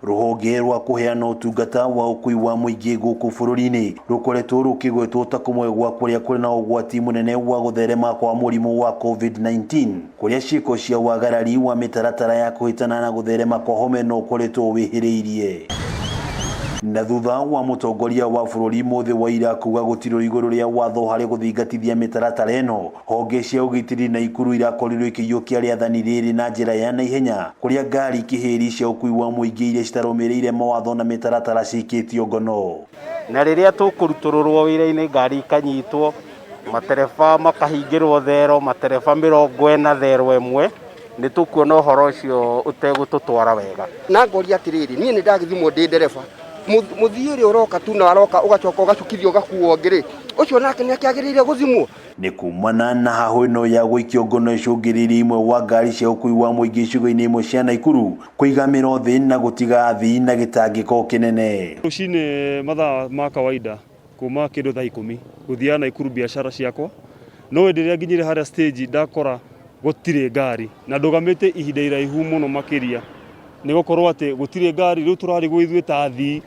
Ruhonge rwa kuheana utungata wa ukui wa muingi guku bururi-ini rukoretwo rukigwetwo ta kumwe gwa kuria kuri na ugwati munene wa gutherema kwa murimu wa COVID-19 kuria ciiko cia wagarari wa mitaratara ya kuhitana na gutherema kwa homa no koretwo wihiriirie. Na thutha wa mutongoria wa bururi Muthi wa ira kuga gutiro iguru ria watho hari guthingatithia mitaratara eno, honge cia ugitiri na ikuru irakorirwo ikiyukia riathani riri na njira ya naihenya kuria ngari kihiri cia ukui wa muingi iria citarumireire mawatho na mitaratara cikitio ngono. Na riria tukurutururwo wira-ini ngari ikanyitwo, matereba makahingirwo thero, matereba 41 ni tukuona uhoro ucio utegututwara wega. Na ngoria atiriri nie ni ndagithimwo ndi ndereba muthiri uroka tu na aroka ugacoka ugacukithio gakuo ngiri ucio nake ni akiagirire guthimwo. Ni kumana na hahwino ya gwikio ngono icungiriri imwe wa ngari cia ukui wa muingi icigo-ini imwe cia Naikuru kuigamira thi na gutiga athii na gitangiko kinene. Rucini mathaa ma kawaida kuma kindu thaa 10 guthia Naikuru biashara ciakwa no endiria nginyire haria stage ndakora gutire ngari na ndugamite ihinda iraihu muno makiria ni gukorwo ati gutire ngari riu turari gwithwe ta athii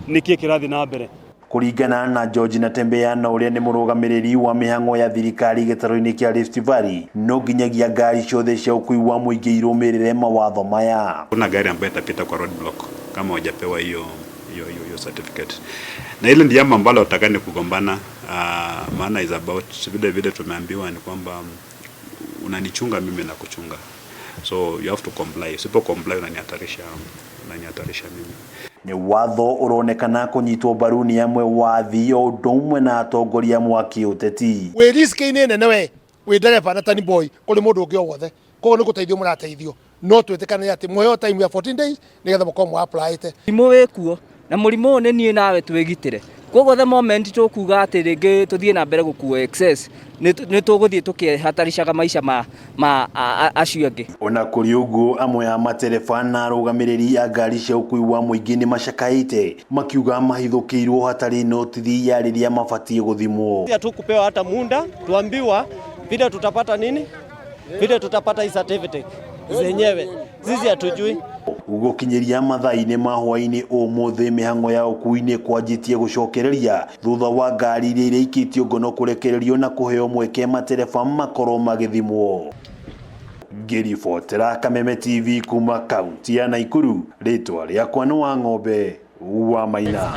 niki kirathi na mbere. Kuringana na George Natembeya na uria ni murugamiriri wa mihango ya thirikari gitaro-ini kia Rift Valley, no nginyagia ngari ciothe cia ukui wa muingi irumirire mawatho maya. Kuna gari ambayo itapita kwa roadblock kama hujapewa hiyo certificate. Na ile ndiyo jambo ambalo utakani kugombana, maana is about vile tumeambiwa ni kwamba unanichunga mimi na kuchunga. So you have to comply. Usipo comply unanihatarisha mimi. Ni watho uronekana kunyitwo mbaru ni amwe wa thio ndumwe na atongoria mwaki uteti. We risk-ini nene we ndereba na tani boy kuri mundu ungi wothe koguo ni guteithio murateithio no twitikane ati mwoyo time ya 14 days nigetha mukorwo apply ite murimu wikuo na murimu ni nie nawe twigitire koguo the moment tukuga ati ringi tuthie na mbere gukua excess ni tuguthie tukihatarishaga maisha ma acio angi. Ona kuri uguo amwe ya matereba na arugamiriri ya ngari cia ukui wa muingi ni macakaite makiuga mahithukirwo hatari notithi ya riria mabatie guthimwo. Hatukupewa hata munda tuambiwa vile tutapata nini, vile tutapata hii certificate zenyewe sisi hatujui. Gukinyiria mathaa-ini ma hwaini umuthi mihango ya ukui-ini kwanjitie gucokereria thutha wa ngari iria ikitio ngono kurekererio na kuheo mweke matereba makorwo magithimwo. Ngiribotera Kameme TV kuma kaunti ya Naikuru, ritwa riakwa ni Wang'ombe wa Maina.